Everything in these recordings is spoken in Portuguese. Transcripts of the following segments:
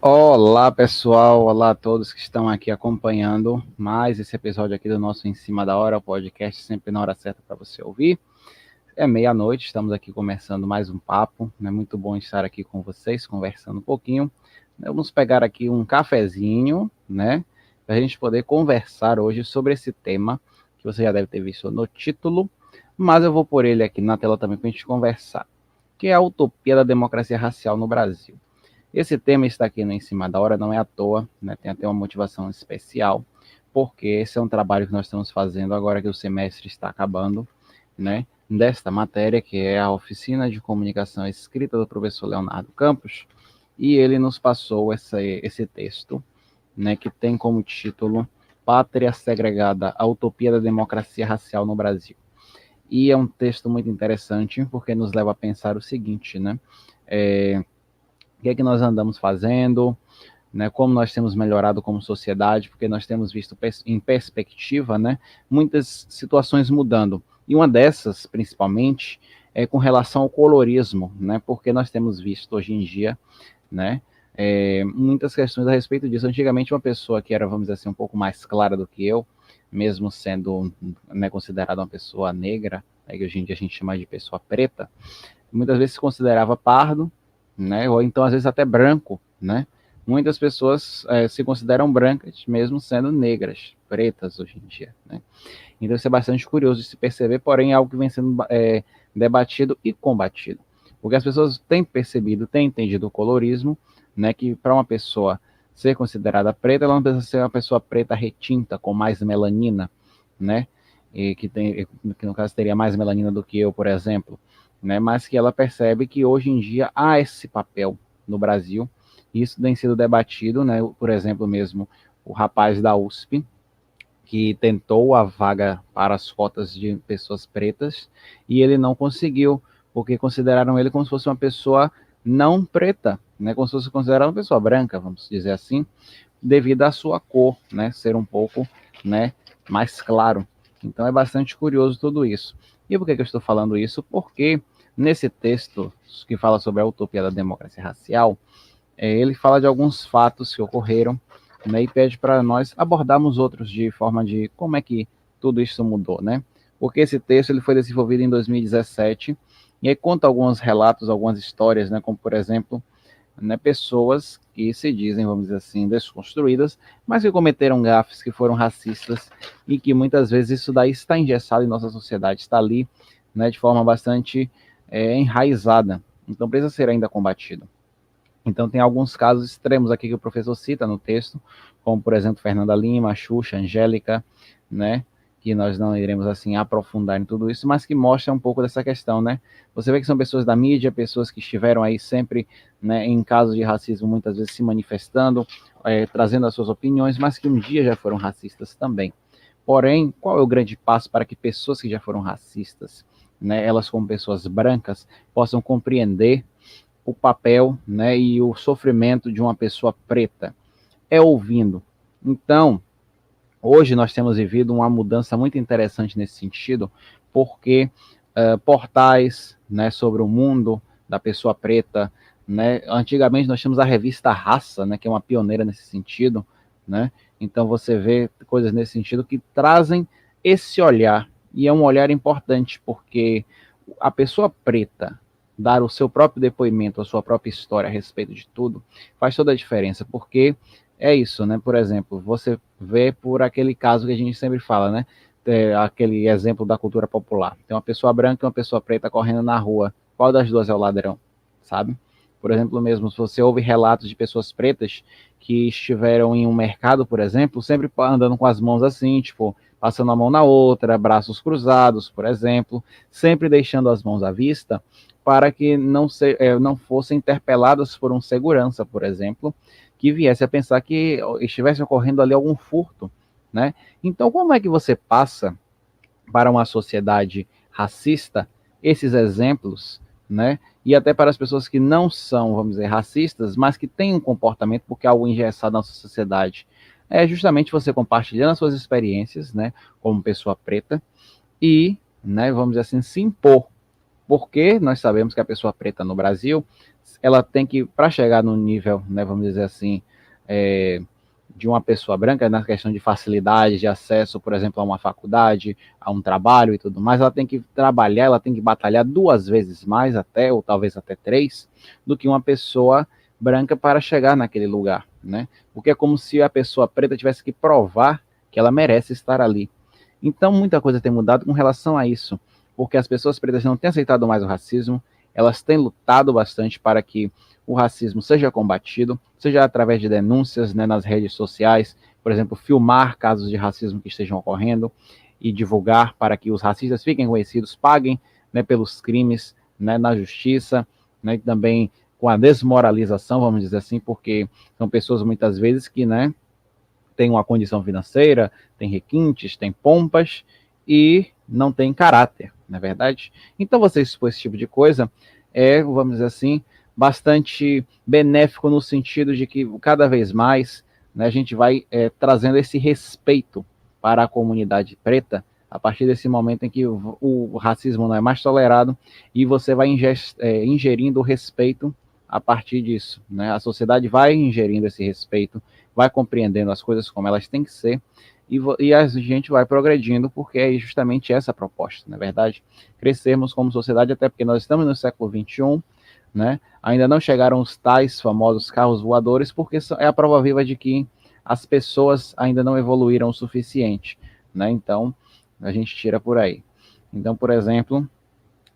Olá, pessoal. Olá a todos que estão aqui acompanhando mais esse episódio aqui do nosso Em Cima da Hora, o podcast sempre na hora certa para você ouvir. É meia-noite, estamos aqui começando mais um papo. É muito bom estar aqui com vocês, conversando um pouquinho. Vamos pegar aqui um cafezinho, né, para a gente poder conversar hoje sobre esse tema que você já deve ter visto no título, mas eu vou pôr ele aqui na tela também para a gente conversar, que é a utopia da democracia racial no Brasil. Esse tema está aqui no Em Cima da Hora, não é à toa, né? Tem até uma motivação especial, porque esse é um trabalho que nós estamos fazendo agora que o semestre está acabando, né? Desta matéria, que é a Oficina de Comunicação Escrita do professor Leonardo Campos, e ele nos passou esse texto, né, que tem como título Pátria Segregada, a Utopia da Democracia Racial no Brasil. E é um texto muito interessante, porque nos leva a pensar o seguinte, né? O que é que nós andamos fazendo, né, como nós temos melhorado como sociedade, porque nós temos visto em perspectiva, né, muitas situações mudando. E uma dessas, principalmente, é com relação ao colorismo, né, porque nós temos visto hoje em dia, né, muitas questões a respeito disso. Antigamente, uma pessoa que era, vamos dizer assim, um pouco mais clara do que eu, mesmo sendo, né, considerada uma pessoa negra, né, que hoje em dia a gente chama de pessoa preta, muitas vezes se considerava pardo, né, ou então às vezes até branco, né. Muitas pessoas se consideram brancas, mesmo sendo negras, pretas hoje em dia, né. Então isso é bastante curioso de se perceber, porém é algo que vem sendo debatido e combatido. Porque as pessoas têm percebido, têm entendido o colorismo, né, que para uma pessoa ser considerada preta, ela não precisa ser uma pessoa preta retinta, com mais melanina, né, e que no caso teria mais melanina do que eu, por exemplo, né, mas que ela percebe que hoje em dia há esse papel no Brasil, e isso tem sido debatido, né, por exemplo mesmo, o rapaz da USP, que tentou a vaga para as cotas de pessoas pretas, e ele não conseguiu, porque consideraram ele como se fosse uma pessoa não preta, né, como se fosse considerado uma pessoa branca, vamos dizer assim, devido à sua cor, né, ser um pouco, né, mais claro. Então é bastante curioso tudo isso. E por que eu estou falando isso? Porque nesse texto que fala sobre a utopia da democracia racial, ele fala de alguns fatos que ocorreram, né, e pede para nós abordarmos outros de forma de como é que tudo isso mudou, né? Porque esse texto ele foi desenvolvido em 2017 e aí conta alguns relatos, algumas histórias, né, como por exemplo, né, pessoas que se dizem, vamos dizer assim, desconstruídas, mas que cometeram gafes, que foram racistas e que muitas vezes isso daí está engessado em nossa sociedade, está ali, né, de forma bastante enraizada. Então precisa ser ainda combatido. Então tem alguns casos extremos aqui que o professor cita no texto, como por exemplo Fernanda Lima, Xuxa, Angélica, né? Que nós não iremos assim aprofundar em tudo isso, mas que mostra um pouco dessa questão, né? Você vê que são pessoas da mídia, pessoas que estiveram aí sempre, né, em casos de racismo, muitas vezes se manifestando, trazendo as suas opiniões, mas que um dia já foram racistas também. Porém, qual é o grande passo para que pessoas que já foram racistas, né, elas como pessoas brancas, possam compreender o papel, né, e o sofrimento de uma pessoa preta? É ouvindo. Então, hoje nós temos vivido uma mudança muito interessante nesse sentido, porque portais, né, sobre o mundo da pessoa preta, né, antigamente nós tínhamos a revista Raça, né, que é uma pioneira nesse sentido, né, então você vê coisas nesse sentido que trazem esse olhar, e é um olhar importante, porque a pessoa preta dar o seu próprio depoimento, a sua própria história a respeito de tudo, faz toda a diferença, porque é isso, né? Por exemplo, você vê por aquele caso que a gente sempre fala, né? Aquele exemplo da cultura popular. Tem uma pessoa branca e uma pessoa preta correndo na rua. Qual das duas é o ladrão? Sabe? Por exemplo, mesmo, se você ouve relatos de pessoas pretas que estiveram em um mercado, por exemplo, sempre andando com as mãos assim, tipo, passando a mão na outra, braços cruzados, por exemplo, sempre deixando as mãos à vista para que não fossem interpeladas por um segurança, por exemplo, que viesse a pensar que estivesse ocorrendo ali algum furto, né? Então, como é que você passa para uma sociedade racista esses exemplos, né? E até para as pessoas que não são, vamos dizer, racistas, mas que têm um comportamento, porque é algo engessado na nossa sociedade, é justamente você compartilhando as suas experiências, né, como pessoa preta, e, né, vamos dizer assim, se impor, Porque nós sabemos que a pessoa preta no Brasil, ela tem que, para chegar no nível, né, vamos dizer assim, de uma pessoa branca, na questão de facilidade de acesso, por exemplo, a uma faculdade, a um trabalho e tudo mais, ela tem que trabalhar, ela tem que batalhar 2 vezes mais até, ou talvez até 3, do que uma pessoa branca para chegar naquele lugar, né? Porque é como se a pessoa preta tivesse que provar que ela merece estar ali. Então, muita coisa tem mudado com relação a isso, porque as pessoas pretas não têm aceitado mais o racismo, elas têm lutado bastante para que o racismo seja combatido, seja através de denúncias, né, nas redes sociais, por exemplo, filmar casos de racismo que estejam ocorrendo e divulgar para que os racistas fiquem conhecidos, paguem, né, pelos crimes, né, na justiça, né, e também com a desmoralização, vamos dizer assim, porque são pessoas muitas vezes que, né, têm uma condição financeira, têm requintes, têm pompas e não têm caráter, não é verdade? Então você expor esse tipo de coisa vamos dizer assim, bastante benéfico no sentido de que cada vez mais, né, a gente vai trazendo esse respeito para a comunidade preta a partir desse momento em que o racismo não é mais tolerado e você vai ingerindo o respeito a partir disso, né? A sociedade vai ingerindo esse respeito, vai compreendendo as coisas como elas têm que ser e a gente vai progredindo porque é justamente essa a proposta, na verdade, crescermos como sociedade, até porque nós estamos no século XXI, né? Ainda não chegaram os tais famosos carros voadores, porque é a prova viva de que as pessoas ainda não evoluíram o suficiente, né? Então, a gente tira por aí. Então, por exemplo,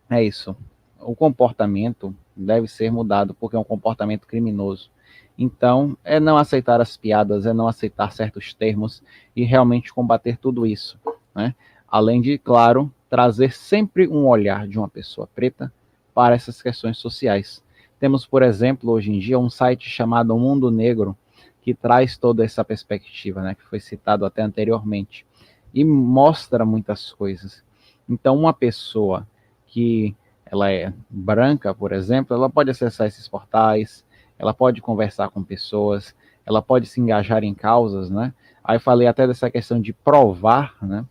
é isso. O comportamento deve ser mudado, porque é um comportamento criminoso. Então, é não aceitar as piadas, é não aceitar certos termos e realmente combater tudo isso, né? Além de, claro, trazer sempre um olhar de uma pessoa preta para essas questões sociais. Temos, por exemplo, hoje em dia, um site chamado Mundo Negro, que traz toda essa perspectiva, né, que foi citado até anteriormente, e mostra muitas coisas. Então, uma pessoa que ela é branca, por exemplo, ela pode acessar esses portais, ela pode conversar com pessoas, ela pode se engajar em causas, né? Aí falei até dessa questão de provar, né?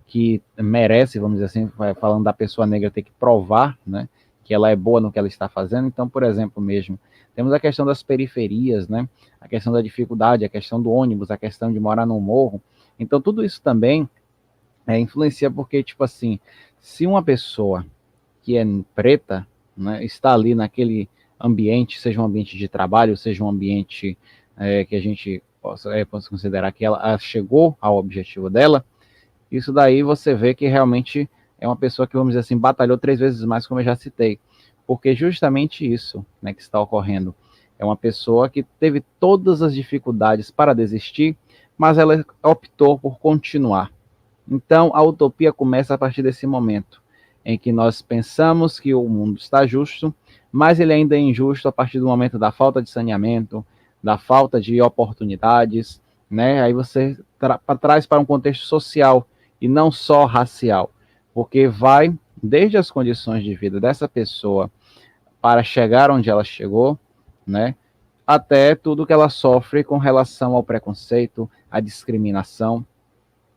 Que merece, vamos dizer assim, falando da pessoa negra ter que provar, né? Que ela é boa no que ela está fazendo. Então, por exemplo, mesmo, temos a questão das periferias, né? A questão da dificuldade, a questão do ônibus, a questão de morar no morro. Então, tudo isso também influencia porque, tipo assim, se uma pessoa que é preta, né, está ali naquele ambiente, seja um ambiente de trabalho, seja um ambiente que a gente possa considerar que ela chegou ao objetivo dela, isso daí você vê que realmente é uma pessoa que, vamos dizer assim, batalhou 3 vezes mais, como eu já citei, porque justamente isso, né, que está ocorrendo. É uma pessoa que teve todas as dificuldades para desistir, mas ela optou por continuar. Então, a utopia começa a partir desse momento, em que nós pensamos que o mundo está justo, mas ele ainda é injusto a partir do momento da falta de saneamento, da falta de oportunidades, né? Aí você traz para um contexto social e não só racial, porque vai desde as condições de vida dessa pessoa para chegar onde ela chegou, né? Até tudo que ela sofre com relação ao preconceito, à discriminação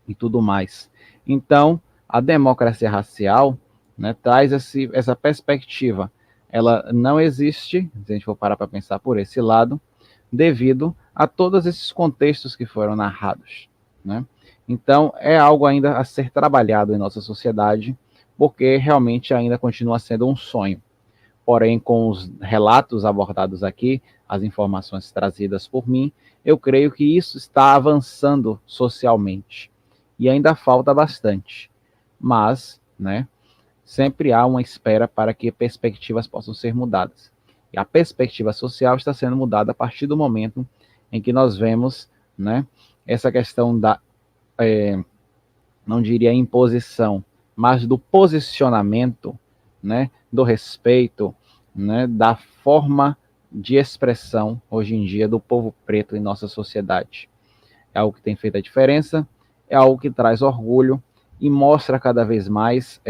e tudo mais. Então, a democracia racial, né, traz essa perspectiva. Ela não existe, se a gente for parar para pensar por esse lado, devido a todos esses contextos que foram narrados, né? Então, é algo ainda a ser trabalhado em nossa sociedade, porque realmente ainda continua sendo um sonho. Porém, com os relatos abordados aqui, as informações trazidas por mim, eu creio que isso está avançando socialmente. E ainda falta bastante. Mas, né, sempre há uma espera para que perspectivas possam ser mudadas. E a perspectiva social está sendo mudada a partir do momento em que nós vemos, né, essa questão da, não diria imposição, mas do posicionamento, né, do respeito, né, da forma de expressão hoje em dia do povo preto em nossa sociedade. É algo que tem feito a diferença, é algo que traz orgulho e mostra cada vez mais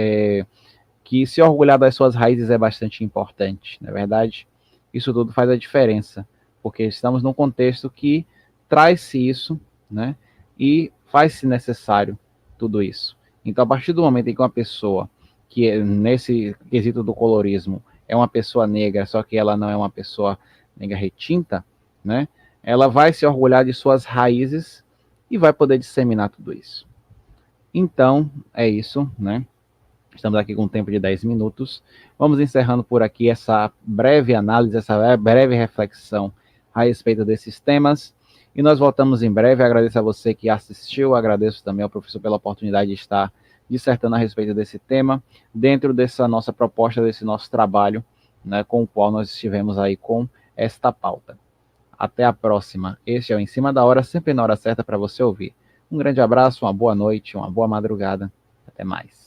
que se orgulhar das suas raízes é bastante importante, não é verdade? Isso tudo faz a diferença, porque estamos num contexto que traz-se isso, né, e faz-se necessário tudo isso. Então, a partir do momento em que uma pessoa que nesse quesito do colorismo é uma pessoa negra, só que ela não é uma pessoa negra retinta, né? Ela vai se orgulhar de suas raízes e vai poder disseminar tudo isso. Então, é isso, né? Estamos aqui com um tempo de 10 minutos. Vamos encerrando por aqui essa breve análise, essa breve reflexão a respeito desses temas. E nós voltamos em breve. Agradeço a você que assistiu, agradeço também ao professor pela oportunidade de estar dissertando a respeito desse tema, dentro dessa nossa proposta, desse nosso trabalho, né, com o qual nós estivemos aí com esta pauta. Até a próxima. Este é o Em Cima da Hora, sempre na hora certa para você ouvir. Um grande abraço, uma boa noite, uma boa madrugada. Até mais.